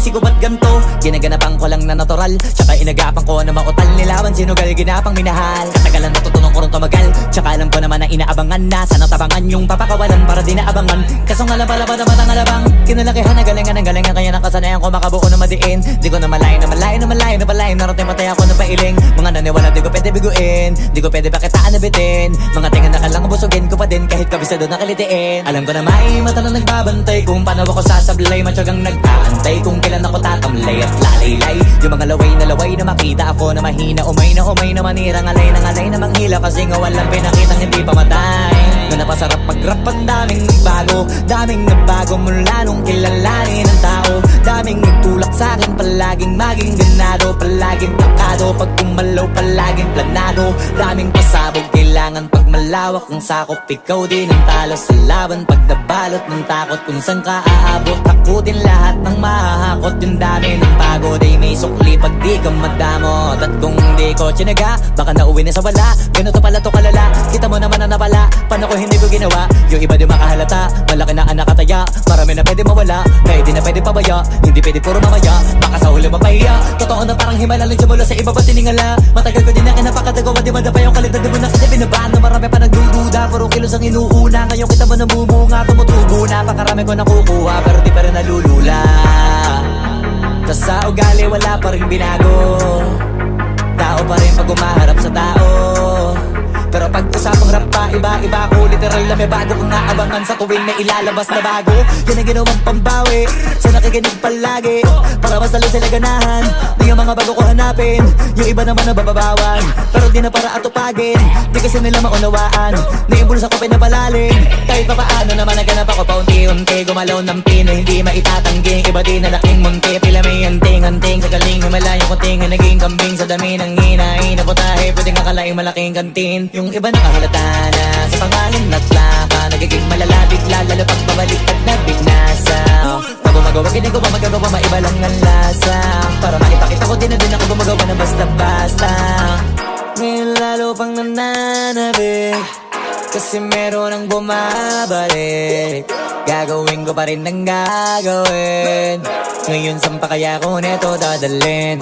sinisisi ko ba't ganto? Ginaganapan ko lang na natural, tsaka inagapan ko na mautal. Nilaban sinugal, ginapang minahal. Katagalan natutunan ko rin tumagal, tsaka alam ko naman na inaabangan na. Sana tabangan yung papakawalan para di naabangan. Kaso nga lang pala ba naman ang alabang kinalakihan na galingan ng galingan, kaya nakasanayan ko makabuo na madiin. Di ko na malayo na malayo na malayo na palayo. Narating matay ako na pailing. Mga naniwala di ko pwede biguin, di ko pwede bakitaan na bitin. Mga tingan na kalang busugin ko pa din kahit kabisado na kalitiin. Alam ko na may mata na nagbabantay kung paano ako sasablay. Matyagang nag-aantay kung kailan ako tatamlay at lalaylay. Yung mga laway na makita ako na mahina. Umay na manirang alay na manghila. Kasi nga walang pinakitang hindi pa matay. Na napasarap mag-rap ang daming nagbago mula nung kilalanin ang tao. Daming nagtulak sa'kin, palaging maging ganado, palaging plakado. Pag kumalaw, palaging planado. Daming pasabog, kailangan pag malawak ang sakop. Ikaw din ang talo sa laban pag nabalot ng takot. Kung saan ka aabot, takutin lahat ng mahahakot. Yung dami ng pagod ay may sukli pag di ka madamot. At kung di ko tsinaga, baka nauwi na sa wala. Ganito pala to kalala, kita mo naman na napala. Paano ko hindi ko ginawa? Yung iba di makahalata, malaki na anak kataya. Marami na pwede mawala, kaya di na pwede pabaya. Hindi pwede puro mamaya, baka sa huli mapahiya. Totoo na parang himala lang simula sa iba ba tiningala. Matagal ko din na kinapakatagawa, di madapa yung kalidad. Di mo na kita binabaan na marami pa nagdududa. Puro kilos ang inuuna, ngayon kita mo namumunga. Tumutubo na, pakarami ko nakukuha, pero di pa rin nalulula. Tas sa ugali wala pa rin binago. Tao pa rin pag umaharap sa tao. Pero pag usapang rap pa, iba-iba ko. Literal na may bago kong naabangan sa tuwing may ilalabas na bago. Yan ang ginawang pambawi sa nakikinig palagi, para mas lalo sila ganahan. Di yung mga bago ko hanapin, yung iba naman nabababawan. Pero di na para atupagin, di kasi nila maunawaan. Naimbulsa ko pinapalalim, kahit pa paano naman naganap ako paunti-unti. Gumalaw ng pino, hindi maitatanggi. Iba di na laking munti, pila may anting-anting. Sa galing himalayang kunting, naging kambing sa dami ng hinahin. Naputahe, pwedeng akalaing malaking kantin. Yung iba nakahalata na sa pangalan at plaka. Nagiging malalapit lalo pag babalik at nabignasa. Pag gumagawa, ginagawa, magagawa, maiba lang ang lasa. Para maipakita ko din na din ako gumagawa na basta-basta. Ngayon lalo pang nananabik, kasi meron ang bumabalik. Gagawin ko pa rin ang gagawin. Ngayon saan pa kaya ko neto dadalhin?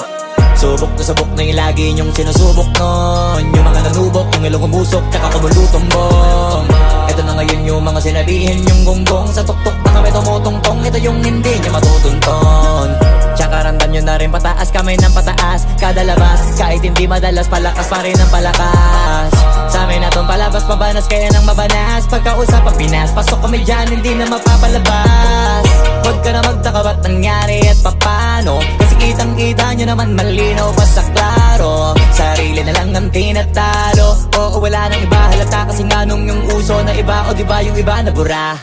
Subok na yung lagi niyong sinusubok nun. Yung mga nanubok, yung ilong umusok, tsaka kumulutumbong. Ito na ngayon yung mga sinabihin yung gonggong. Sa tuktok na kami tumutungtong, ito yung hindi niya matutunton. Tsaka ramdam nyo na rin pataas, kamay ng pataas. Kada labas, kahit hindi madalas, palakas pa rin ang palakas. Sa amin na tong palabas, pabanas kaya nang mabanas. Pagkausap ang Pinas, pasok kami dyan, hindi na mapapalabas. Huwag ka na magtaka ba't nangyari at papano, kasi kitang-kita nyo naman malinaw pa sa klaro. Sarili na lang ang tinatalo. Oo, wala nang iba halata, kasi nga nung yung uso na iba. O diba yung iba na bura?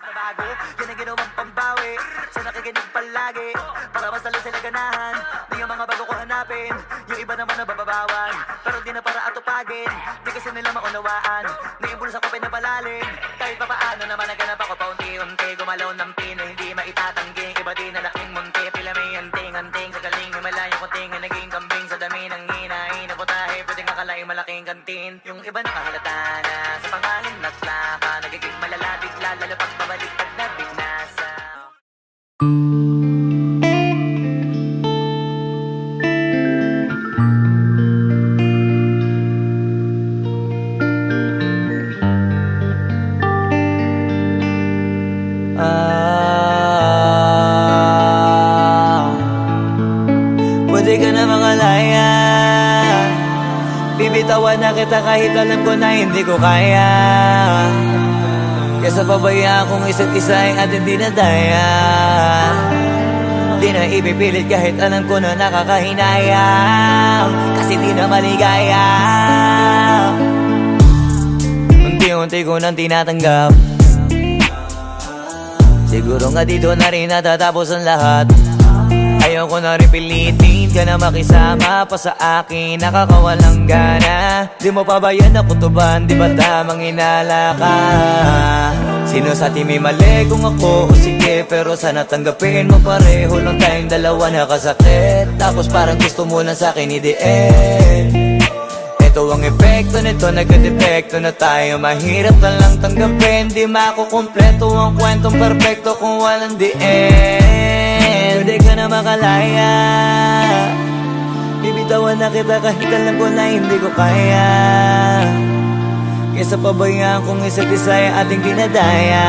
Nabago, yan ang ginawang pambawi sa nakikinig palagi, para mas lalo sila ganahan. Di yung mga bago ko hanapin, yung iba naman nabababawan. Pero di na para atupagin, di kasi nila maunawaan. Naimbulsa ko pinapalalim, kahit pa paano naman naganap ako paunti-unti. Gumalaw ng pino, hindi maitatanggi. Iba di na laking munti, pila may anting-anting. Sa galing himalayang kunting, naging kambing sa dami ng hinahin. Naputahe, pwedeng akalaing malaking kantin. Yung iba nakahalata na sa pangalan at plaka. Nagiging malalapit lalo pag babalik at nabignasa. Pwede ka na mangalaya, bibitawan na kita kahit alam ko na hindi ko kaya. Kesa pabayaan kong isa't isa ay atin di na daya. Di na ipipilit kahit alam ko na nakakahinayang, kasi di na maligaya. Unti-unti ko nang tinatanggap, siguro nga dito na rin natatapos ang lahat. Ayoko na rin pilitin ka na makisama pa sa akin, nakakawalang gana. Di mo pa ba yan nakutuban, di ba tamang inala ka? Sino sa atin may mali kung ako o sige, pero sana tanggapin mo pareho lang tayong dalawa nakasakit. Tapos parang gusto mo lang sa akin i-end. Ito ang epekto nito, nagka-depekto na tayo. Mahirap na lang tanggapin, di makukumpleto ang kwentong perfecto kung walang the end. na makalaya. Bibitawan na kita kahit alam ko na hindi ko kaya. Kesa pabayaan kung isa't isa ay ating dinadaya.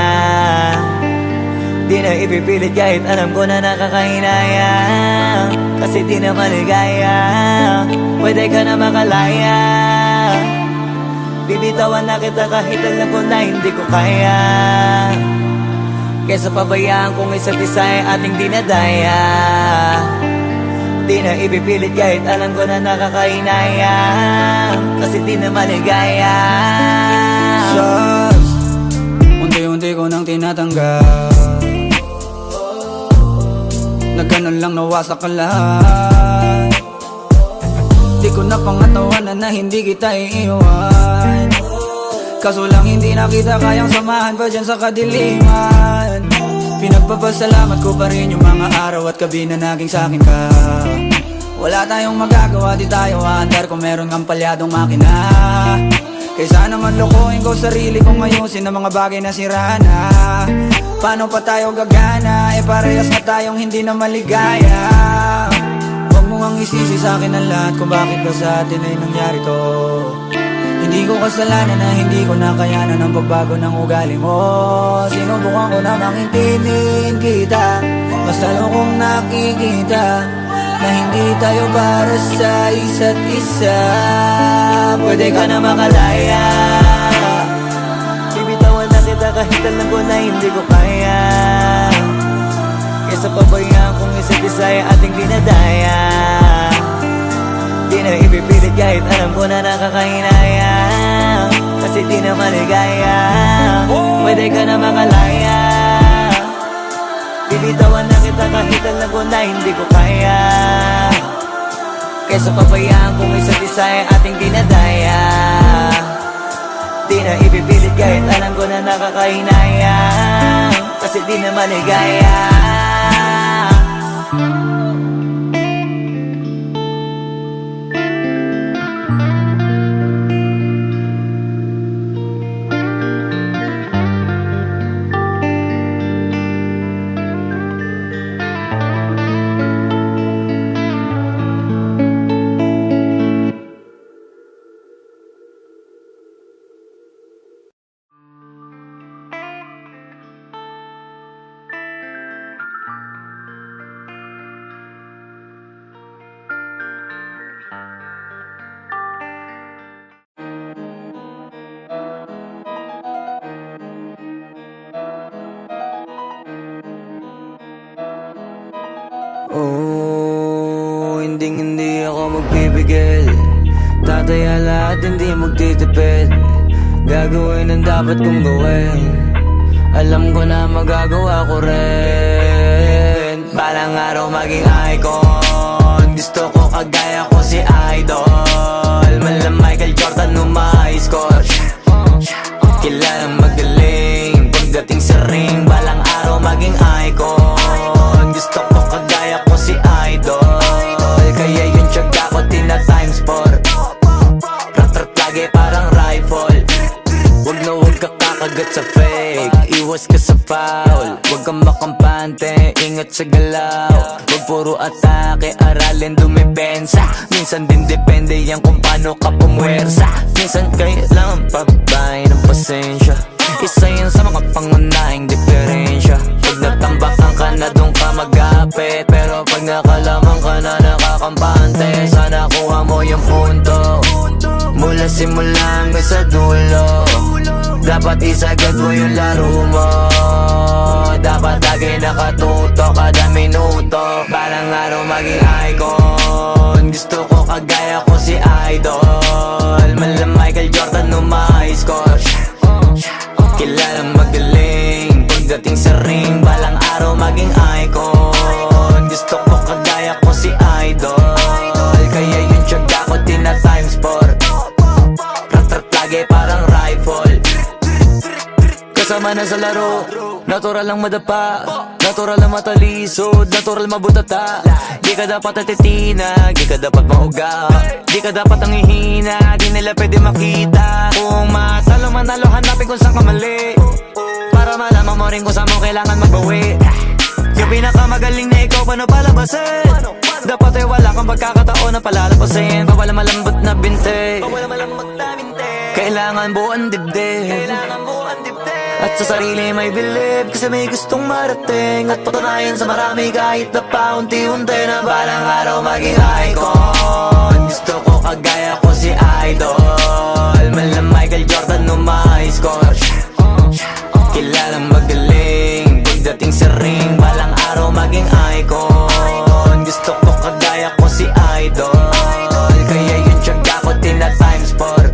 Di na ipipilit kahit alam ko na nakakahinaya. Kasi di na maligaya. Pwede ka na makalaya. Bibitawan na kita kahit alam ko na hindi ko kaya. Kesa pabayaan kung isa't isa ay ating dinadaya. Di na ipipilit kahit alam ko na nakakahinaya. Kasi di na maligaya. Shots, unti-unti ko nang tinatanggal. Na ganun lang nawasak ka lahat. Di ko na pangatawanan na hindi kita iiwan. Kaso lang hindi na kita kayang samahan pa dyan sa kadiliman. Pinagpapasalamat ko pa rin yung mga araw at gabi na naging sa'kin ka. Wala tayong magagawa, di tayo aandar kung meron kang palyadong makina. Kaysa naman lokohin ko sarili kong ayusin ang mga bagay na sira na. Paano pa tayo gagana, eh parehas na tayong hindi na maligaya. Huwag mo ngang isisi sa'kin ang lahat kung bakit ba sa atin ay nangyari to. Hindi ko kasalanan na hindi ko nakayanan ang pagbago ng ugali mo. Sinubukan ko namang intindihin kita, mas lalo kong nakikita na hindi tayo para sa isa't isa. Pwede ka na makalaya. Bibitawan na kita kahit alam ko na hindi ko kaya. Kesa pabayaan kung isa't isa ay ating dinadaya. Di na ipipilit kahit alam ko na nakakahinaya. Kasi di na maligaya. Pwede ka na makalaya. Bibitawan na kita kahit alam ko na hindi ko kaya. Kesa pabayaan kung isa't isa ay ating dinadaya. Di na ipipilit kahit alam ko na nakakahinaya. Kasi di na maligaya. Oh, hindi ako magpipigil. Tataya lahat, hindi magtitipid. Gagawin ang dapat kong gawin. Alam ko na magagawa ko rin. Balang araw maging icon. Gusto ko kagaya ko si Idol. Mala Michael Jordan score. Kilalang magaling pagdating sa ring. Balang araw maging icon. Gusto ko kagaya ko si Idol. Kaya yung tiyaga ko tina-times 4. Rat-rat lagi parang rifle. Wag na wag ka kakagat sa fake. Iwas ka sa foul. Wag kang makampante, ingat sa galaw. Wag puro atake, aralin dumipensa. Minsan din depende yan kung paano ka pumwersa. Minsan kailangan pabay ng pasensya. Isa yan sa mga pangunahing diferensya. Pag natambakan ka na doon ka magapit. Pero pag nakalaman ka na nakakampante, sana kuha mo yung punto. Mula simula hanggang sa dulo. Dapat isagad mo yung laro mo. Dapat lagi nakatuto kada minuto. Balang araw maging icon. Gusto ko kagaya ko si Idol. Mala Michael Jordan score. Kilalang magaling pagdating sa ring. Balang araw maging icon. Gusto ko kagaya ko si Idol. Kaya yung tiyaga ko tina-times 4. Rat-rat lagi parang rifle. Kasama na sa laro. Natural lang madapa. Natural lang matalisod. Natural mabutata. Di ka dapat atitina. Di ka dapat mauga. Di ka dapat ang ihina. Di nila pwede makita. Kung matalo manalo hanapin kung saan ka mali. Para malaman mo rin kung saan mo kailangan magbawi. Yung pinakamagaling na ikaw paano palabasin? Dapat ay wala kang pagkakataon na palalapasin. Bawal malambot na binte, kailangan buuan dibdib. At sa sarili may believe, kasi may gustong marating. At patunayan sa marami kahit na paunti-unti na balang araw maging icon. Gusto ko kagaya ko si Idol, mala Michael Jordan no may score. Kilalang magaling, pagdating sa ring, balang araw maging icon. Gusto ko kagaya ko si Idol, kaya yung tiyaga ko tina times 4.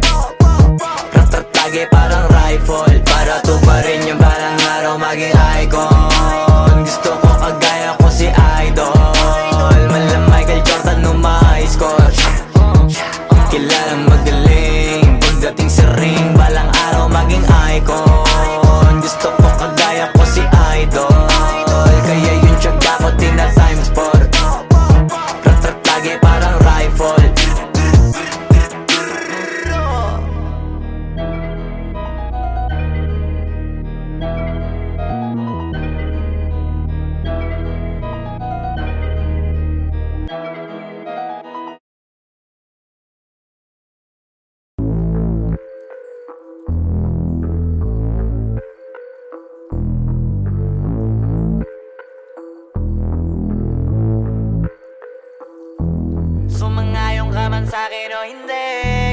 Ratratage parang rifle, para tuparin yung balang araw maging icon. Gusto ko kagaya ko si Idol, mala Michael Jordan no may score. Kilalang magaling, pagdating sa ring, balang araw maging icon. Gusto ko kagaya ko si Idol, kaya yung tiyaga ko tina times 4. Ratratage parang rifle. Sumangayong ka man sa'kin o hindi,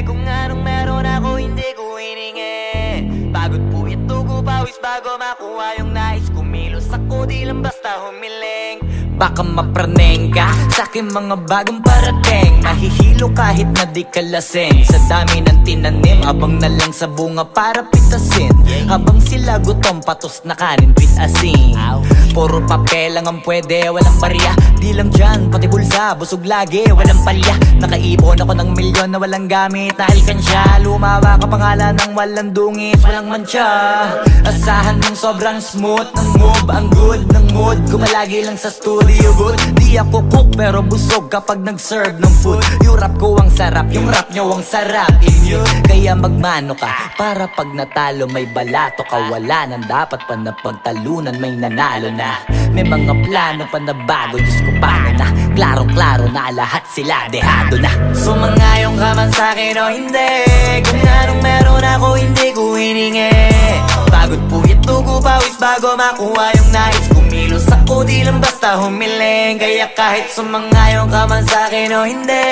kung anong meron ako hindi ko hiningi. Pagod po ito ko pawis bago makuha yung nais. Kumilos ako di lang basta humiling. Baka mapraneng ka sa'kin mga bagong parating. Mahihilo kahit na di ka lasing. Sa dami ng tinanim, abang na lang sa bunga para pitasin. Habang sila gutom, patos na kanin with asin. Puro papel lang ang pwede, walang barya. Di lang dyan, pati bulsa, busog lagi, walang palya. Nakaipon ako ng milyon na walang gamit na alkansya. Lumawa ka pangalan ng walang dungis, walang mancha. Asahan ng sobrang smooth ng move, ang good ng mood. Kumalagi lang sa studio booth. Di ako cook pero busog kapag nag-serve ng food. Yung rap ko ang sarap, yung rap nyo ang sarap. Immune, kaya magmano ka para pag natalo may balato ka. Wala nang dapat pa na pagtalunan, may nanalo na. May mga plano pa na bago, Diyos ko paano na. Klarong-klaro na lahat sila dehado na. Sumangayong ka man sa'kin o hindi, kung anong meron ako hindi ko hiningi. Pagod po ito ko pawis bago makuha yung nais. Kumilos ako di lang basta humiling. Kaya kahit sumangayong ka man sa'kin o hindi,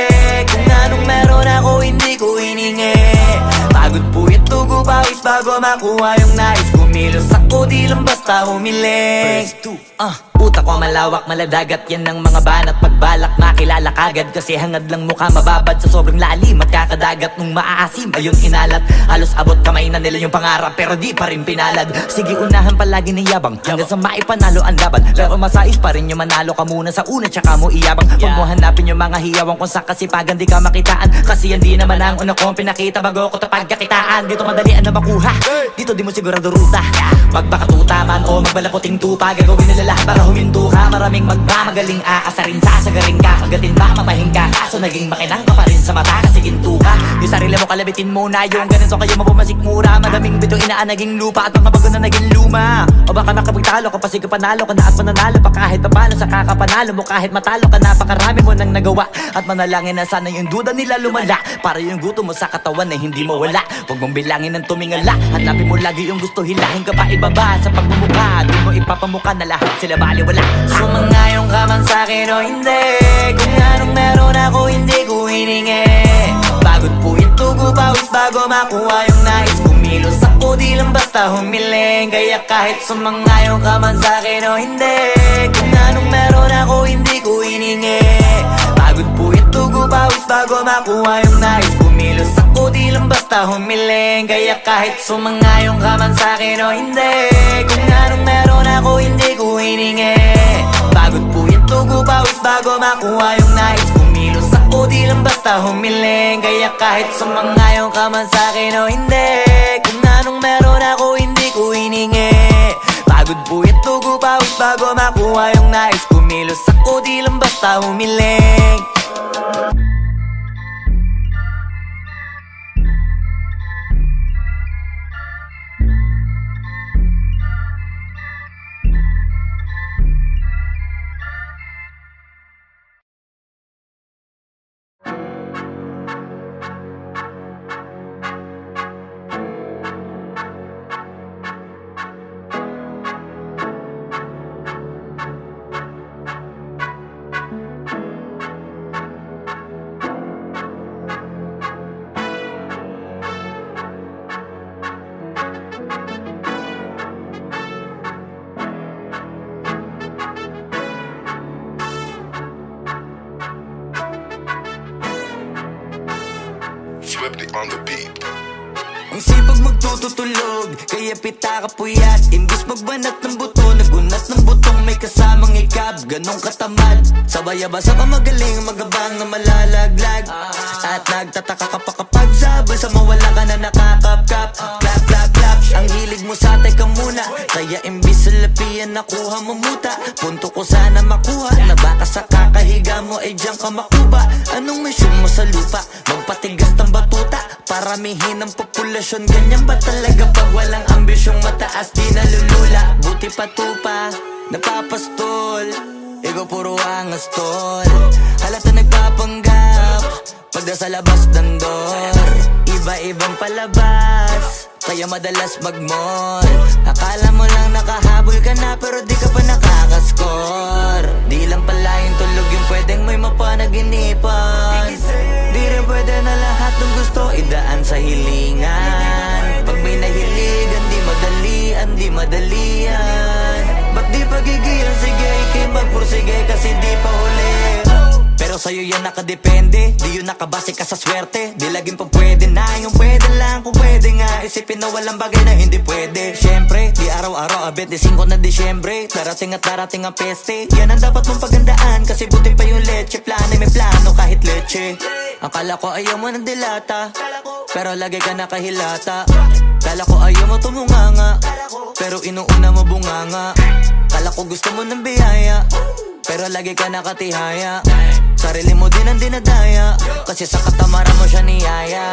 kung anong meron ako hindi ko hiningi. Pagod po ito ko pawis bago makuha yung nais. Kumilos ako di lang basta humiling. Utak ko malawak, maladagat, yan ang mga banat. Pagbalak makilala kagad, kasi hangad lang mukha mababad sa sobrang lalim. At kakadagat nung maaasim, ayun inalat. Halos abot kamay na nila yung pangarap, pero di pa rin pinalad. Sige unahan palagi ng yabang, hanggang sa maipanalo ang laban. Pero masais pa rin yung manalo ka muna sa una, tsaka mo iyabang. Huwag mo hanapin yung mga hiyawang kung sa kasipagan di ka makitaan. Kasi yan di naman ang una kong pinakita bago ko tapagkakitaan. Dito madalian na makuha, dito di mo sigurado ruta. Magpakatuta man o magbalakoting tupa, gagawin nila lahat para huminto ka. Maraming magmamagaling aasarin, sasagaring ka, kagatin ba mapahing ka. Kaso naging makinang ka pa rin sa mata kasi ginto ka. Yung sarili mo kalabitin muna, yung ganito kayo mapumasik mura. Madaming bito inaan naging lupa at mga bago na naging luma. O baka makapagtalo ka pa sige panalo ka na at mananalo pa kahit papano sa kakapanalo mo. Kahit matalo ka napakarami mo nang nagawa. At manalangin na sana yung duda nila lumala, para yung gutom mo sa katawan na hindi mawala. Huwag mong bilangin ng tumingala, hanapin mo lagi yung gusto, hilahin ka pa ibaba sa pagmumukha. Di mo ipapamuka na lahat sila baliwala. Sumangayong ka man sa'kin o hindi, kung anong meron ako hindi ko hiningi. Pagod po ito ko pawis bago makuha yung nais. Kumilos ako di lang basta humiling. Kaya kahit sumangayong ka man sa'kin o hindi, kung anong meron ako hindi ko hiningi. Pagod po ito ko pawis bago makuha yung nais. Kumilos ako di lang basta humiling. Kaya kahit sumangayong ka man sa'kin o hindi, kung anong meron ako hindi ko hiningi. Pagod po ito ko pawis bago makuha yung nais. Kumilos ako di lang basta humiling. Kaya kahit sumangayong ka man sa'kin o hindi, kung anong meron ako hindi ko hiningi. Pagod po ito ko pawis bago makuha yung nais. Kumilos ako di lang basta humiling. Flippy on the beat. Ang sipag magtututulog, kaya pita ka puyat. Imbis magbanat ng buto, nagunat ng butong may kasamang ikab. Ganong katamad, sabay-abasa ka magaling, magabang na malalaglag. At nagtataka ka pa kapag sabay sa mawala ka na nakakapkap. Clap, clap, clap, ang hilig mo sa atay ka muna. Kaya imbis sa lapian nakuha mo muta. Punto ko sana makuha, na baka sa kakahiga mo ay diyan ka makuba. Anong mission mo sa lupa? Magpatigas ng batuta, paramihin ang populasyon. Ganyan ba talaga pag walang ambisyong mataas? Di nalulula, buti patupa, napapastol. Ikaw puro angas tol, halata nagpapanggap pagda sa labas ng door. Iba-ibang palabas, kaya madalas mag-mall. Akala mo lang nakahabol ka na, pero di ka pa nakakascore. Di lang pala yung tulog yung pwedeng may mapanaginipan. Di rin pwede na lahat ng gusto idaan sa hilingan. Pag may nahiligan, di madalian, di madalian. Ba't di pagigil? Sige, ikay magpursige kasi di pa huli. Pero sa'yo yan nakadepende, di yun nakabase ka sa swerte. Di laging pa pwede na, yung pwede lang kung pwede nga. Isipin na walang bagay na hindi pwede. Siyempre, di araw-araw, 25 na Disyembre. Darating at darating ang peste, yan ang dapat mong pagandaan. Kasi buti pa yung leche, plano may plano kahit leche. Akala ko ayaw mo ng dilata, pero lagi ka nakahilata. Kala ko ayaw mo tumunganga, pero inuuna mo bunganga. Kala ko gusto mo ng biyaya, pero lagi ka nakatihaya. Sarili mo din ang dinadaya, kasi sa katamaran mo siya niyaya.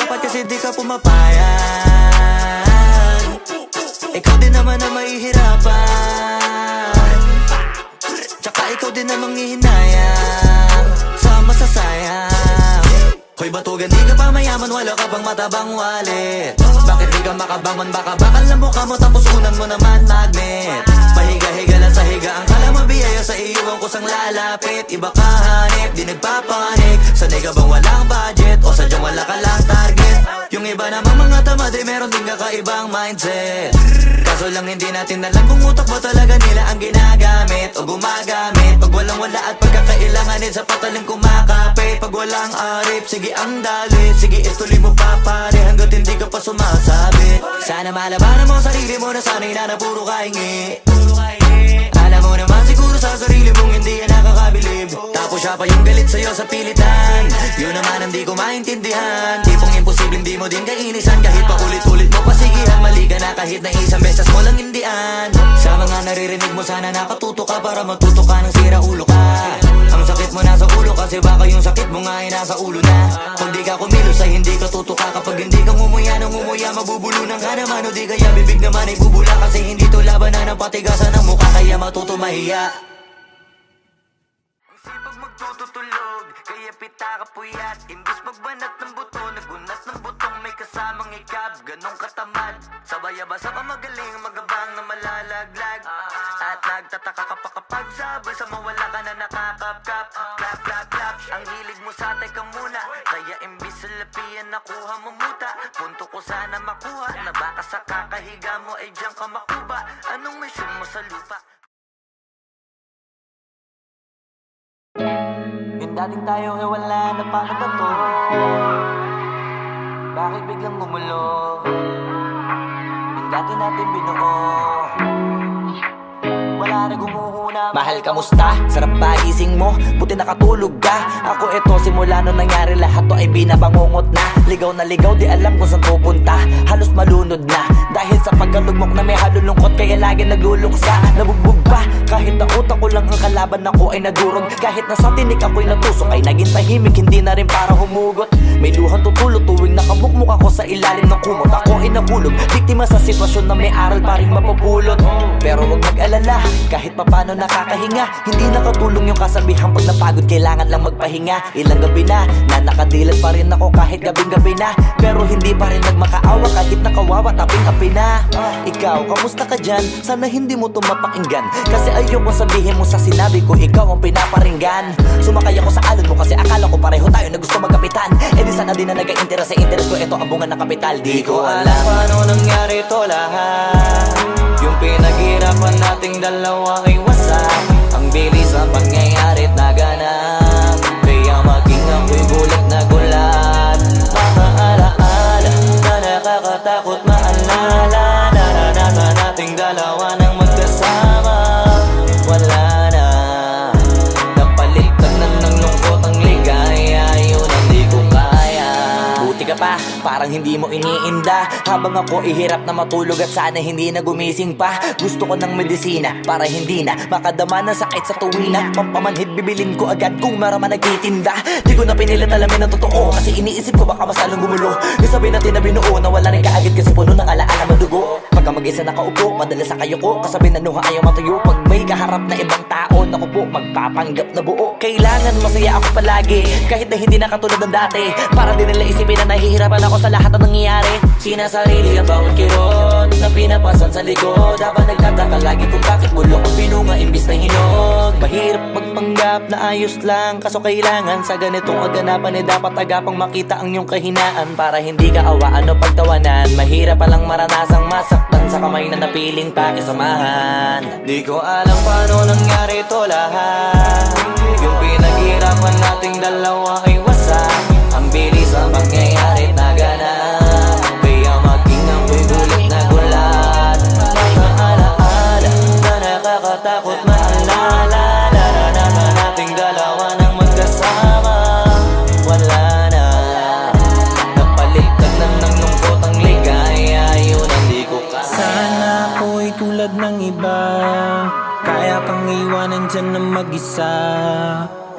Dapat kasi di ka pumapayan, ikaw din naman ang mahihirapan. Tsaka ikaw din ang manghihinayang sa masasayang. Hoy batugan, di ka pa mayaman, wala ka bang matabang wallet? Bakit di ka makabangon, baka bakal na mukha mo tapos unan mo naman magnet. Pahiga-higa lang sa higa, ang kala mabiyaya sa iyo ang kusang lalapit. Iba ka hanip, di nagpapanik. Sanay ka bang walang budget o sadyang wala ka lang target? Yung iba namang mga tamad ay meron din kakaibang mindset. Kaso lang hindi natin alam kung utak ba talaga nila ang ginagamit o gumagamit. Pag walang wala at pagkakailanganin sa patalim kumakapit. Pag walang arip, sige ang dali, sige ituloy mo pa pare hanggat hindi ka pa sumasabi. Sana malabanan mo sarili mo na sana'y na puro kahingi. Alam mo naman siguro sa sarili mong hindi yan nakakabilib. Tapos siya pa yung galit sa'yo sa pilitan. Yun naman ang di ko maintindihan. Tipong imposible di mo din kainisan. Kahit pa ulit-ulit mo pasigihan, mali ka na kahit na isang beses mo lang hindian. Sa mga naririnig mo sana nakatuto ka para matuto ka ng sira ulo ka. Ang sakit mo nasa ulo kasi baka yung sakit mo nga ay nasa ulo na. Kung di ka kumilos ay hindi ka tutuka. Kapag hindi ka ngumuya ng ngumuya, mabubulunan ka naman. O di kaya bibig naman ay bubula, kasi hindi to labanan ng patigasan ng mukha, kaya matuto mahiya. Ang sipag magtutulog, kaya pita ka puyat. Imbis magbanat ng buto, nagunat ng butong may kasamang ikab. Ganong katamad, sabay-abasa ka magaling, magabang na malalaglag. At nagtataka ka pa kapag sabay sa mawala ka na nakakapkap. Clap, clap, clap, ang hilig mo sa atay ka muna. Kaya imbis sa lapian nakuha mo muta. Punto ko sana makuha, na baka sa kakahiga mo ay diyan ka makuba. Anong mission mo sa lupa? Yung dating tayo ay wala na, paano ba to? Bakit biglang gumulo? Yung dati natin binuo, wala na gumuhuna. Mahal, kamusta? Sarap ba gising mo? Buti nakatulog ka. Ako eto, simula nung nangyari lahat to ay binabangungot na. Ligaw na ligaw, di alam kung saan pupunta. Halos malunod na dahil sa pagkalugmok na may halulungkot, kaya lagi nagluluksa. Nabugbog pa, kahit na utak ko lang ang kalaban ako ay nagurog. Kahit na sa tinik ako'y natusok ay naging tahimik, hindi na rin para humugot. May luhang tutulog tuwing nakamukmuk ako sa ilalim ng kumot. Ako ay nahulog, biktima sa sitwasyon na may aral pa rin mapupulot. Pero huwag mag-alala, kahit papano nakakahinga. Hindi nakatulong yung kasabihan, pag napagod kailangan lang magpahinga. Ilang gabi na nakadilat pa rin ako kahit gabing-gabi na. Pero hindi pa rin nagmakaawa kahit nakawawa taping-api na. Ikaw, kamusta ka dyan? Sana hindi mo to mapakinggan, kasi ayoko sabihin mo sa sinabi ko ikaw ang pinaparinggan. Sumakay ako sa alon mo kasi akala ko pareho tayo na gusto magkapitan. Eh di sana din na nag-interest sa interest ko, ito ang bunga ng kapital. Di ko alam paano nangyari to lahat. Yung pinaghirapan nating dalawa ay wasak. Ang bilis ang pangyayari't naganap, kaya maging parang hindi mo iniinda. Habang ako ihirap na matulog at sana hindi na gumising pa. Gusto ko ng medisina para hindi na makadama ng sakit sa tuwina. Pampamanhid bibilin ko agad kung marama nagtitinda. Di ko na pinilit alamin ang totoo kasi iniisip ko baka masalong gumulo. Isabi natin na binuo na wala rin kaagad kasi puno ng alaala madugo. Pagka mag-isa nakaupo, madalas sa kayo ko kasabi na nuha ayaw matuyo. Pag may kaharap na ibang tao, naku po, magpapanggap na buo. Kailangan masaya ako palagi kahit na hindi na katulad ng dati. Para din nila isipin na nahihirapan ako sa lahat ng nangyayari. Sinasarili ang bawat kirot na pinapasan sa likod. Habang nagtataka lagi kung bakit bulok ang pinunga imbis na hinog. Mahirap magpanggap na ayos lang, kaso kailangan sa ganitong aganapan dapat agapang makita ang iyong kahinaan. Para hindi ka awaan o pagtawanan. Mahirap palang maranasang masaktan sa kamay na napiling pakisamahan. Di ko alam paano nangyari ito lahat. Yung pinaghirapan nating dalawa ay wasak. Ang bilis ang pangyayari na ganap. Kaya maging ako'y gulat na gulat. Mga alaala na nakakatakot maalala. Naranasan nating dalawa ng magkasama. Wala na, napalitan na ng lungkot ang ligaya. Yun ang di ko kaya. Sana ako'y tulad ng iba, kaya kang iwanan dyan na mag-isa.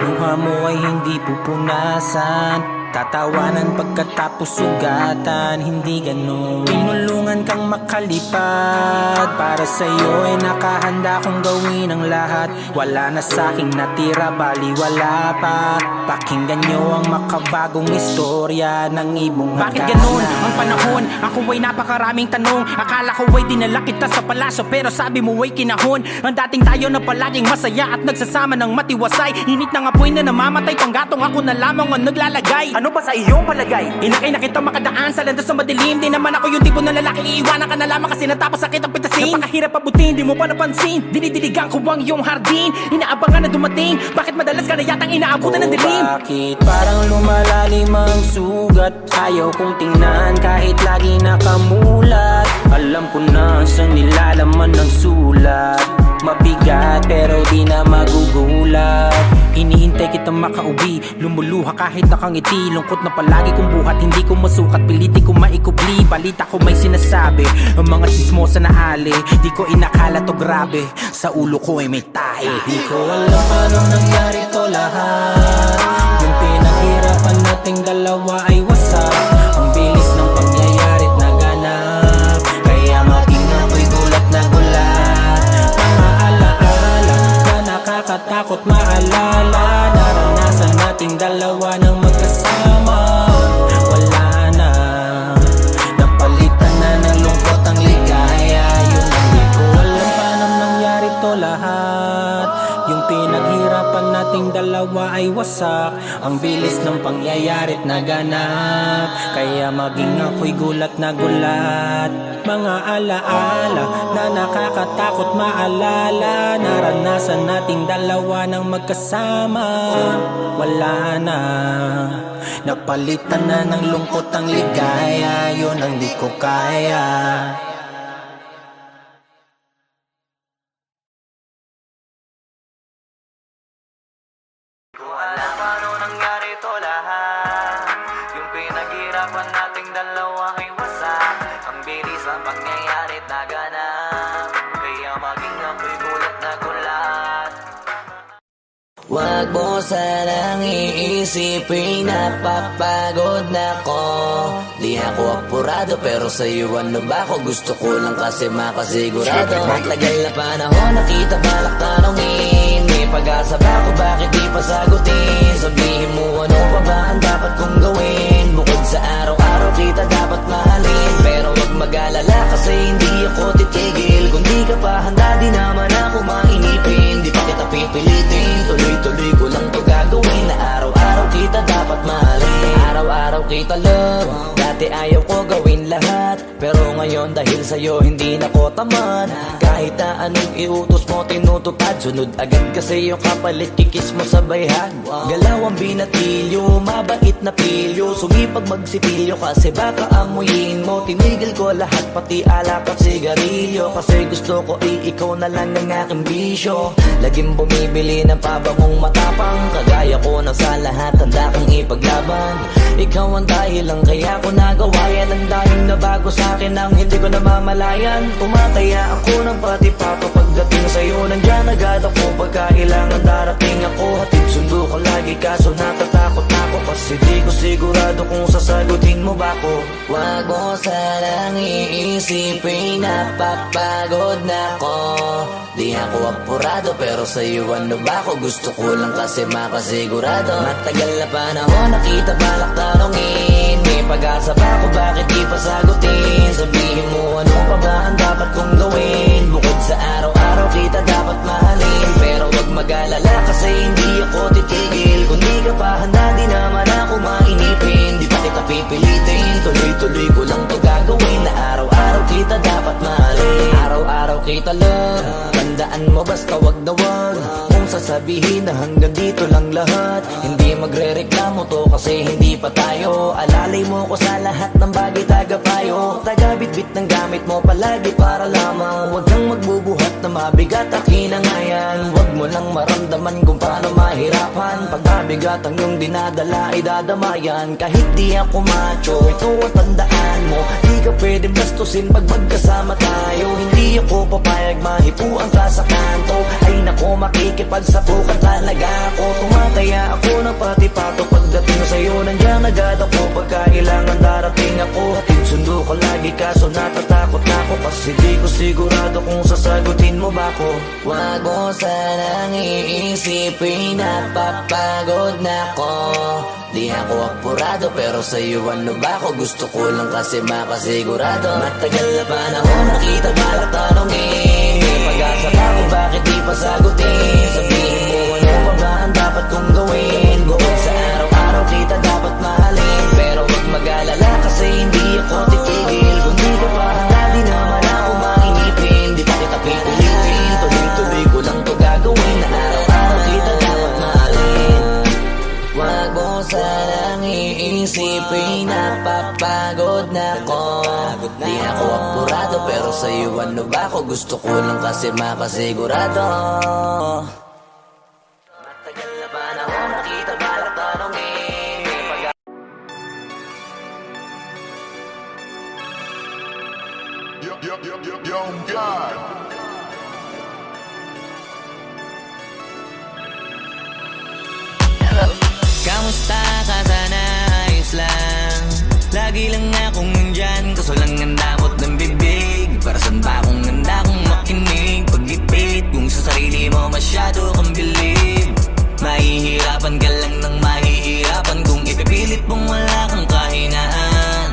Luha mo ay hindi pupunasan, tatawanan pagkatapos sugatan. Hindi ganun, tinulungan kang makalipad. Para sa'yo ay nakahanda kong gawin ang lahat. Wala na sa'king natira, bali wala pa. Pakinggan nyo ang makabagong istorya ng ibong hagana. Bakit ganun ang panahon? Ako ay napakaraming tanong. Akala ko ay dinala kita sa palasyo, pero sabi mo ay kinahon. Ang dating tayo na palaging masaya at nagsasama ng matiwasay. Init ng apoy na namamatay, panggatong ako na lamang ang naglalagay. Ano ba sa iyong palagay? Inakay na kita makadaan sa landas na madilim. Di naman ako yung tipo ng lalaking iiwanan ka na lamang kasi natapos sakit ang pitasin. Napakahirap abutin, di mo pa napansin. Dinidiligan ko ang iyong hardin. Inaabangan na dumating. Bakit madalas ka na yatang inaabutan ng dilim? Bakit parang lumalalim ang sugat? Ayaw kong tingnan kahit lagi nakamulat. Alam ko na sa nilalaman ng sulat. Mabigat pero di na magugulat. Inihintay kitang makauwi, lumuluha kahit nakangiti. Lungkot na palagi kong buhat, hindi ko masukat. Piliti ko maikubli, balita ko may sinasabi. Ang mga chismosa na ali, di ko inakala to grabe. Sa ulo ko ay may tahi. Di ko alam paano nangyari to lahat. Yung pinaghirapan nating dalawa ay wasak. Ang bilis ng pangyayari't naganap. Kaya maging ako'y gulat na gulat. Mga alaala na nakakatakot maalala. Naranasan nating dalawa ng magkasama. Wala na, napalitan na ng lungkot ang ligaya. Yun ang di ko alam paano nangyari to lahat. Yung pinaghirapan nating dalawa ay wasak. Ang bilis ng pangyayari't naganap. Kaya maging ako'y gulat na gulat. Mga alaala na nakakatakot maalala. Naranasan nating dalawa ng magkasama. Wala na, napalitan na ng lungkot ang ligaya. Yun ang di ko kaya. Alam paano nangyari to lahat. Yung pinaghirapan nating dalawa ay wasak. Ang bilis ang pangyayari't naganap. Kaya maging ako'y gulat na gulat. Wag mo sanang iisipin napapagod na ko. Di ako apurado pero sa'yo ano ba ako? Gusto ko lang kasi makasigurado. Matagal na panahon nakita balak tanongin. May pag-asa ba ako bakit di pa sagutin? Sabihin mo ano pa ba ang dapat kong gawin? Bukod sa araw-araw kita dapat mahalin. Pero wag mag-alala kasi hindi ako titigil. Kung di ka pa handa di naman ako mainipin. Di pa kita pipilitin, tuloy-tuloy ko lang to gagawin. Na araw-araw kita dapat mahalin. Araw-araw kita love. Dati ayaw ko gawin lahat, pero ngayon dahil sa'yo hindi na ko tamad. Kahit Kahit na anong iutos mo tinutupad, sunod agad kasi yung kapalit kikis mo sa bayhan. Galaw ang binatilyo, mabait na pilyo, sumipag magsipilyo kasi baka amuyin mo. Tinigil ko lahat pati alak at sigarilyo, kasi gusto ko ikaw na lang ang aking bisyo. Laging bumibili ng pabangong matapang, kagaya ko na sa lahat handa kang ipaglaban. Ikaw ang dahilan kaya ko nagawa yan, ang daming nabago sa akin ang hindi ko namamalayan. Tumataya ako ng pati-pato pagdating sa'yo, nandiyan agad ako pagka kailangan darating ako. Hatid sundo ko lagi kaso natatakot ako, kasi di ko sigurado kung sasagutin mo ba ko. Wag mo sanang iisipin napapagod na ako. Di ako apurado pero sa'yo ano ba ako, gusto ko lang kasi makasigurado. Matagal na panahon nakita balak tanongin, may pag-asa ba ako, bakit di pa sagutin? Sabihin mo ano pa ba ang dapat kong gawin, bukod sa araw-araw kita dapat mahalin. Pero wag mag-alala kasi hindi ako titigil, kung di ka pa handa di naman ako mainipin. Di pa kita pipilitin, tuloy-tuloy ko lang to gagawin, na araw-araw kita dapat mahalin. Araw-araw kita love, tandaan mo basta wag na wag kung sasabihin na hanggang dito lang lahat. Hindi magre-reklamo to kasi hindi pa tayo, alalay mo ko sa lahat ng bagay tagapayo. Tagabitbit ng gamit mo palagi para lamang, wag kang magbubuhat na mabigat akin ang ayan. Wag mo lang maramdaman kung paano mahirapan, pag mabigat ang iyong dinadala ay dadamayan. Kahit di ako macho, ito ang tandaan mo, di ka pwedeng bastusin pag magkasama tayo. Hindi ako papayag mahipuan ka sa kanto, ay nako makikipagsapukan talaga ako. Tumataya ako ng pati-pato pagdating sa'yo, nandiyan agad ako pagka kailangan darating ako. Hatid sundo ko lagi kaso natatakot ako, kasi di ko sigurado kung sasagutin mo ba ko. Wag mo sanang iisipin napapagod na ako. Di ako apurado pero sa'yo ano ba ako, gusto ko lang kasi makasigurado. Matagal na panahon nakita balak tanongin, may pag-asa ba ako, bakit di pa sagutin? Sabihin mo ano pa ba ang dapat kong gawin, bukod sa araw-araw kita dapat mahalin. Pero wag mag-alala kasi hindi ako titigil, kung di ka pa handa di naman ako mainipin. Di pa kita pipilitin, tuloy-tuloy ko lang to gagawin, na araw-araw kita dapat mahalin. Wag mo sanang iisipin napapagod na ako. Di ako apurado pero sa'yo ano ba ako, gusto ko lang kasi makasigurado. Matagal na panahon nakita balak tanongin, Yo, God. Kamusta ka sana, ayos lang, lagi lang akong nandyan, kaso lang ang damot ng bibig. Para saan ba akong handa kong makinig, pag-ipit kung sa sarili mo masyado kang bilib. Mahihirapan ka lang ng mahihirapan kung ipipilit mong wala kang kahinaan.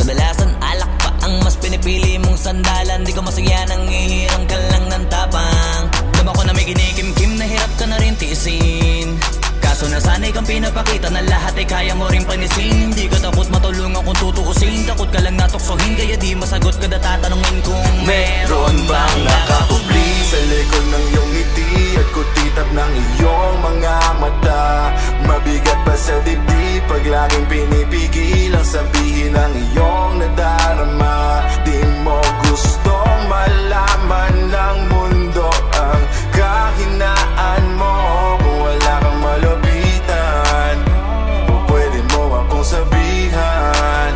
Kadalasan alak pa ang mas pinipili mong sandalan, di ko masaya nang ihirang ka lang ng tapang. Dama ko na may kinikimkim na hirap ka na rin tiisin, kaso nasanay kang pinapakita na lahat ay kaya mo rin panisin. Hindi ka takot matulungan kung tutuusin, takot ka lang natuksohin, kaya di masagot kada tatanungin kung meron bang Nakapubli sa likod ng iyong ngiti at kutitap ng iyong mga mata. Mabigat pa sa dibdib pag laging pinipigil ang sabihin ng iyong nadarama. Di mo gustong malaman ng mundo ang kahinaan mo, kung wala kang malapitan o pwede mo akong sabihan.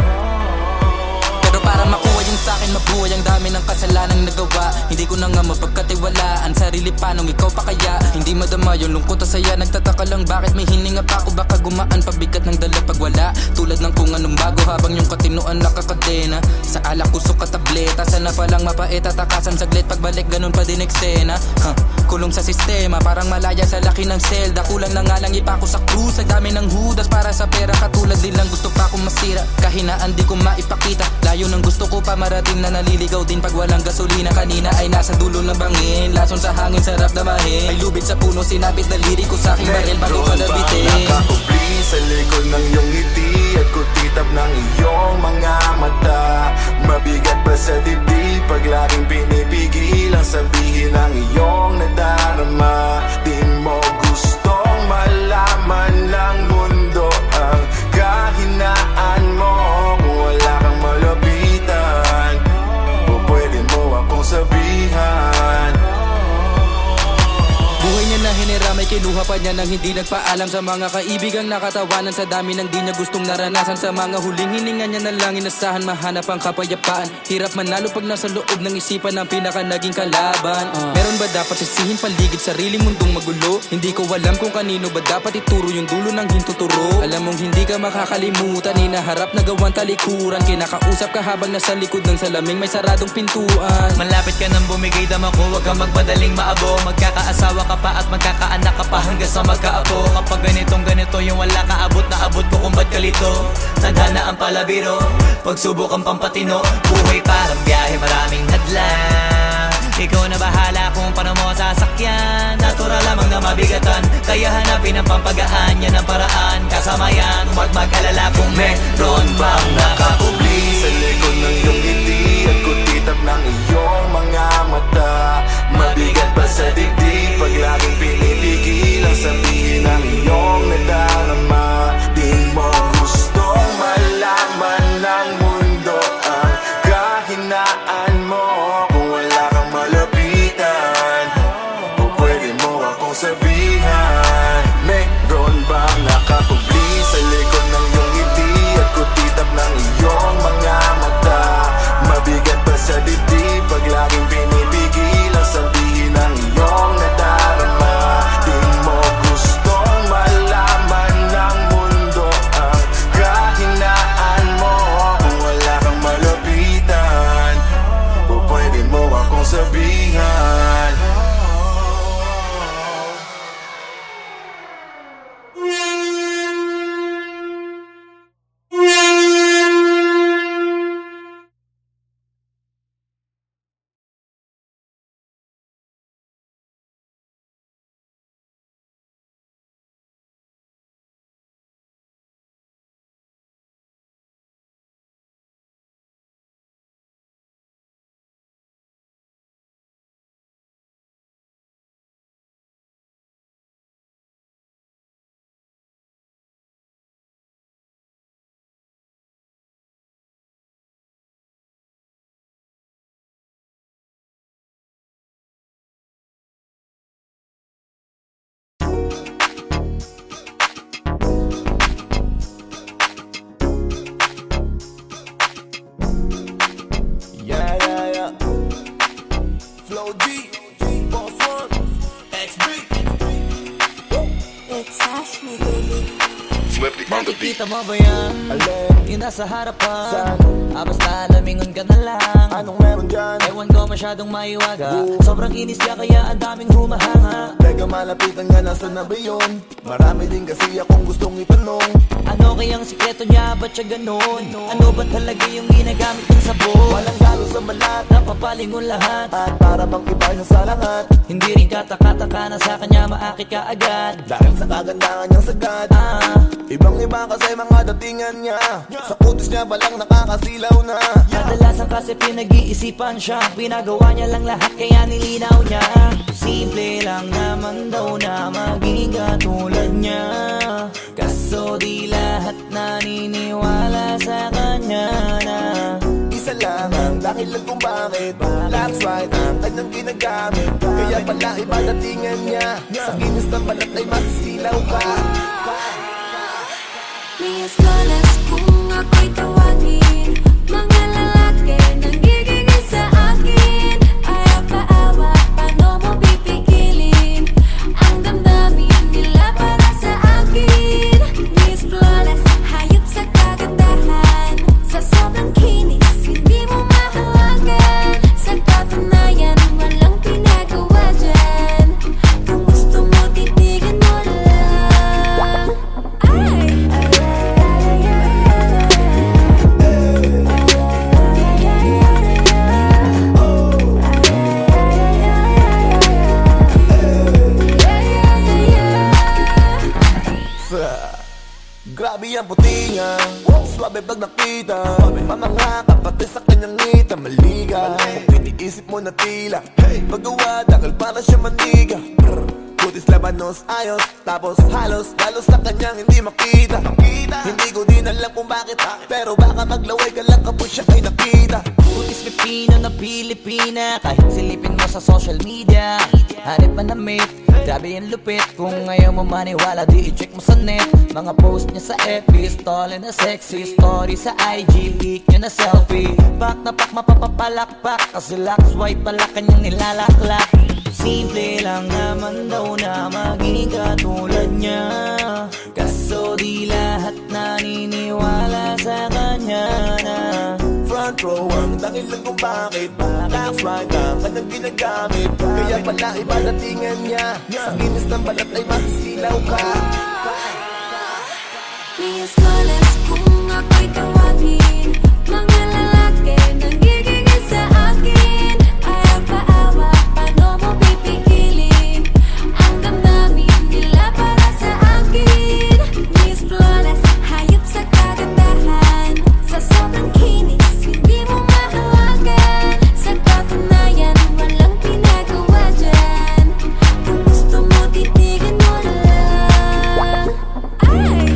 Pero para makuha yung sa'kin mabuhay, ang dami ng kasalanang nagawa. Hindi ko na nga mapagkatiwalaan sarili pa nung ikaw pa kaya. Hindi madama yung lungkot at saya, nagtataka lang bakit may hininga pa ako. Baka gumaan pabigat ng dala pag wala, tulad ng kung anong bago habang yung katinuan nakakadena. Sa alak kusok at tableta, sana palang mapait at takasan saglit, pagbalik ganun pa din eksena. Kulong sa sistema, parang malaya sa laki ng selda. Kulang na nga lang ipako sa krus, sa dami ng hudas para sa pera. Katulad nilang gusto pa akong masira, kahinaan di ko maipakita. Layo ng gusto ko pa marating na naliligaw din pag walang gasolina. Kanina ay nasa dulo ng bangin, lason sa hangin sarap damahin. May lubid sa puno, sinapit daliri ko sa aking baril bago ko nabitin. Nakakubli sa likod ng iyong ngiti at kutitap ng iyong mga mata. Mabigat pa sa dibdib pag laging pinipigil ang sabihin sabihin ang iyong nadarama. Di mo gustong malaman ng mundo ang kahinaan mo. Kung wala kang malapitan, o pwede mo akong sabihan. Buhay niya na hiniramay, kinuha pa niya nang hindi nagpaalam sa mga kaibigang nakatawanan. Sa dami ng di niya gustong naranasan, sa mga huling hininga niya na lang inasahan mahanap ang kapayapaan. Hirap manalo pag nasa loob ng isipan ng pinaka naging kalaban. Meron ba dapat sisihin paligid sariling mundong magulo? Hindi ko alam kung kanino ba dapat ituro yung dulo ng hintuturo. Alam mong hindi ka makakalimutan, hinaharap na gawang talikuran. Kinakausap ka habang nasa likod ng salaming may saradong pintuan. Malapit ka nang bumigay dama ko, huwag kang magmadaling maabo. Magkakaasawa ka pa at magkakaanak ka pa hanggang sa magkaapo. Kapag ganito yung wala ka abot na abot ko kung ba't kalito. Tadhana ang palabiro, pagsubok ang pampatino. Buhay parang biyahe, maraming hadlang. Ikaw na bahala kung paano mo sasakyan. Natural lamang na mabigatan, kaya hanapin ang pampagaan. Yan ang paraan, kasama yan. Huwag mag-alala kung meron bang nakakubli Sa likod ng iyong ngiti at kutitap ng iyong mga mata. Mabigat pa sa dibdib pag laging pinipigil ang sabihin ng iyong nadarama. Di mo gustong malaman ng mundo ang kahinaan mo. Kung wala kang malapitan, o pwede mo akong sabihan. Meron bang nakakubli sa likod ng iyong ngiti at kutitap ng iyong mga mata? Mabigat pa sa dibdib pag laging pinipigil ang sabihin ng iyong nadarama. Di mo gustong malaman ng mundo ang kahinaan mo. Kung wala kang malapitan, o pwede mo akong sabihan. Flow G, Boss One, XB. It's Ashley, baby. Makikita mo ba yan? Yung nasa harapan. Basta lamingon ka na lang. Anong meron dyan? Ewan ko masyadong maiwaga. Sobrang inis ka kaya ang daming humahanga. Teka malapitan nga, nasa na ba yun? Marami din kasi akong gustong itanong. Ano kayang sikreto niya? Ba't siya ganon? Ano ba talaga yung ginagamit ng sabon? Walang galo sa balat, Napapalingon lahat. at para bang iba siya sa lahat. Hindi rin kataka-taka na sa kanya maakit ka agad. Dahil sa kagandahan niyang sagad, ibang iba kasi mga datingan niya. Sa kutis niya balang nakakasilaw na. Kadalasan kasi pinag-iisipan siya. Pinagawa niya lang lahat kaya nilinaw niya. Simple lang naman daw na maging katulad niya. Kaso di lahat naniniwala sa kanya na Isa lang ang dahilan kung bakit That's right, ang kanyang ginagamit. Kaya pala iba datingan niya. Sa kinis ng balat ay masisilaw ka. May flawless kung ako'y tawagin. Mga lalaki nanggigigil sa akin. Ayaw paawa, paano mo pipigilin ang damdamin nila para sa akin? Miss Flawless, hayop sa kagandahan. Sa sobrang kinis, hindi mo mahawagan. Sa katunayan, walang pinagawa dyan. Kung gusto mo, titigan mo lang. Ay! ang puti niya, swabe pag nakita, mamangha ka pati sa kanyang ngita. Maliga, iniisip mo na tila paggawa dahil para siya maniga. Kutis labanos, ayos, tapos halos sa kanyang hindi makita. Hindi ko din alam kung bakit, pero baka maglaway ka lang kapag siya ay nakita. Kutis Pipino na Pilipina, kahit silipin mo sa social media. Hanip man na mate, grabe yung lupit. Kung ayaw mo maniwala, di i-check mo sa net. Mga post niya sa FB, stall na sexy. Story sa IG, leak niya na selfie. Pak na pak mapapapalakpak, kasi lax white pala kanyang nilalaklak. Simple lang naman daw na maging katulad niya, kaso di lahat naniniwala sa kanya na front row ang dahilan kung bakit tax right ang kanyang ginagamit. Kaya pala iba datingan niya, sa kinis ng balat ay masisilaw ka. Miss Flawless kung ako'y tawagin, mga lalaki nanggigigil sa akin. Ayaw paawa, paano mo pipigilin ang damdamin nila para sa akin? Miss Flawless, hayop sa kagandahan, sa sobrang kinis hindi mo mahawagan. Sa katunayan, walang pinagawa dyan. Kung gusto mo, titigan mo na lang. Ay!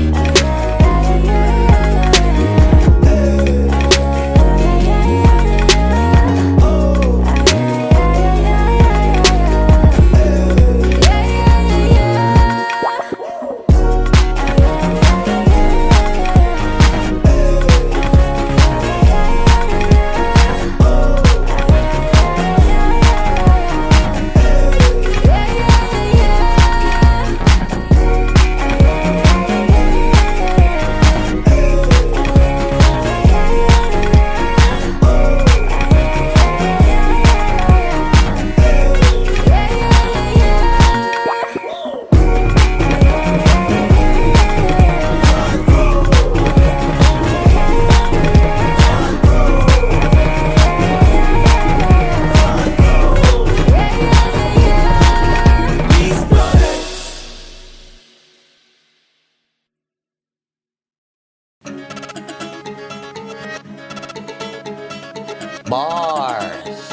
Bars,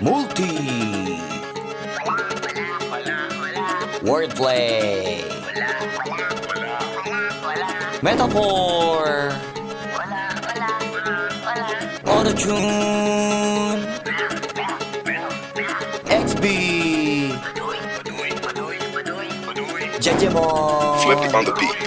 multi, wordplay, metaphor, auto-tune, XB, Jejemon. Flip it on the beat.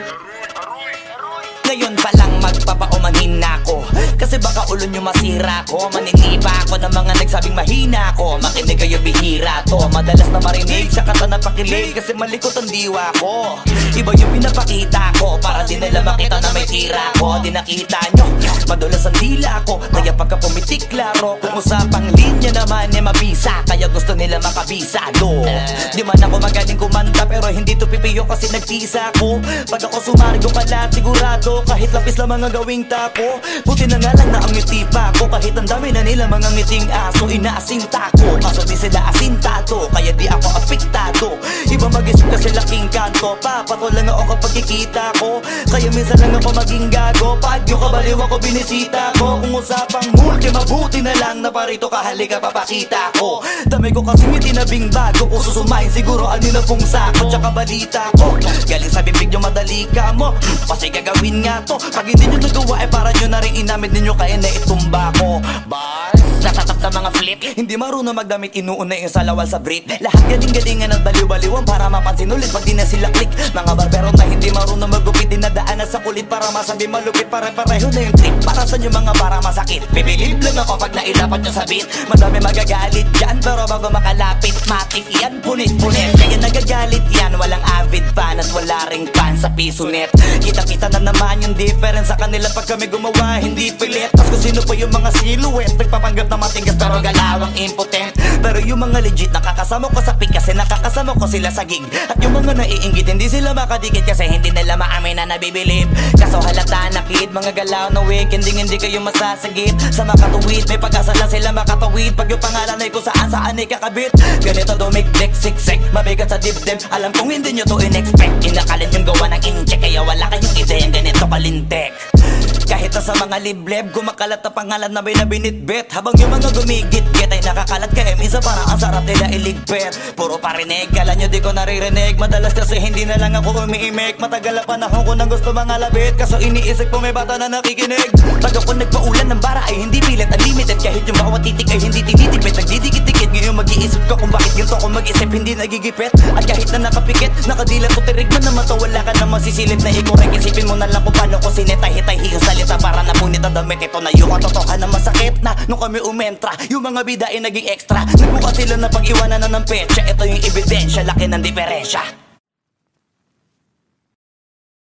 Ngayon pa lang magpapaumanhin na ako, kasi baka ulo nyo masira ko. Maninipa ako ng mga nagsabing mahina ko. Makinig kayo, bihira to. Madalas na marinig sa kata na pakilig, kasi malikot ang diwa ko. Iba yung pinapakita ko, para di nila makita na may tira ko. Di nakita nyo, madulas ang dila ko, kaya pagka pumitik klaro. Kung usapang linya naman eh mabisa, kaya gusto nila makabisado. Di man ako magaling kumanta, pero hindi to pipiyo kasi nagtisa ko. Pag ako sumargo kalat sigurado, kahit lapis lang mga gawing tapo. Buti na nga lang na ang ngiti pa ko, kahit ang dami na nila mga ngiting aso. Inaasinta ko, kaso di sila asintado, kaya di ako apektado. Iba mag-isip kasi laking kanto, papato lang ako kapag kikita ko. Kaya minsan lang ako maging gago, pag yung kabaliw ako binisita ko. Kung usapang multi, mabuti na lang na parito ka, halika papakita ko. Dami ko kasi ngiti na bing bago, kung susumahin siguro ano na pong sako. Tsaka balita ko, galing sa bibig nyo madali ka mo, kasi gagawin nga to. Pag hindi nyo nagawa eh para nyo na rin inamid ninyo, kaya na itumba ko. Bars, nasatap na mga flip, hindi marunong magdamit, inuuna yung salawal sa brief. Lahat galing-galingan at baliw-baliwan para mapansin ulit pag di na sila click. Mga barbero na hindi marunong magupit, dinadaanan sa kulit para masabi malupit. Pare-pareho na yung trip, para sa nyo mga para masakit. Bibilib lang ako pag nailapat nyo sa beat. Madami magagalit dyan, pero bago makalapit matik yan, punit-punit. Kaya nagagalit yan, walang avid fan at wala ring fan sa piso net. Kita-kita na naman yung difference sa kanila pag kami gumawa, hindi pilit. Tapos kung sino pa yung mga silhouette, nagpapanggap na matigas pero galawang impotent. Pero yung mga legit nakakasama ko sa pick, kasi nakakasama ko sila sa gig. At yung mga naiinggit, hindi sila makadikit, kasi hindi nila maamin na nabibilib. Kaso halata na kid, mga galaw na weekend ding hindi kayo masasagip sa makatuwid. May pag-asa lang sila makatawid pag yung pangalan ay kung saan ay kakabit. Ganito dumikdik, siksik, mabigat sa dibdib. Alam kong hindi nyo to in-expect. Inakalin yung gawa ng incheck, kaya wala kayong ideyang ganito kalintek. Kahit na sa mga libleb, gumakalat na pangalan na may nabinitbit. Habang yung mga gumigit-git ay nakakalat kaya minsan parang ang sarap nila iligpit. Puro parinig, kala nyo di ko naririnig. Madalas kasi hindi na lang ako umiimik. Matagal na panahon ko nang gusto mga labit, kaso iniisip ko may bata na nakikinig. Pag ako nagpaulan ng bara ay hindi pilit unlimited. Kahit yung bawat titik ay hindi tinitipid. Nagdidikit-dikit, ngayon mag-iisip ko kung bakit yung ko mag-isip hindi nagigipit. At kahit na nakapikit, nakadilat ko tirig mo naman to. Wala ka na masisilip na ikorek. Isipin mo na lang kung paano ko sinetay-hitay yung salita para napunit ang damit. Ito na yung katotohan na masakit na nung kami umentra, yung mga bida ay naging extra. Nagbuka sila na pag-iwanan na ng petsa. Ito yung ebidensya, laki ng diferensya.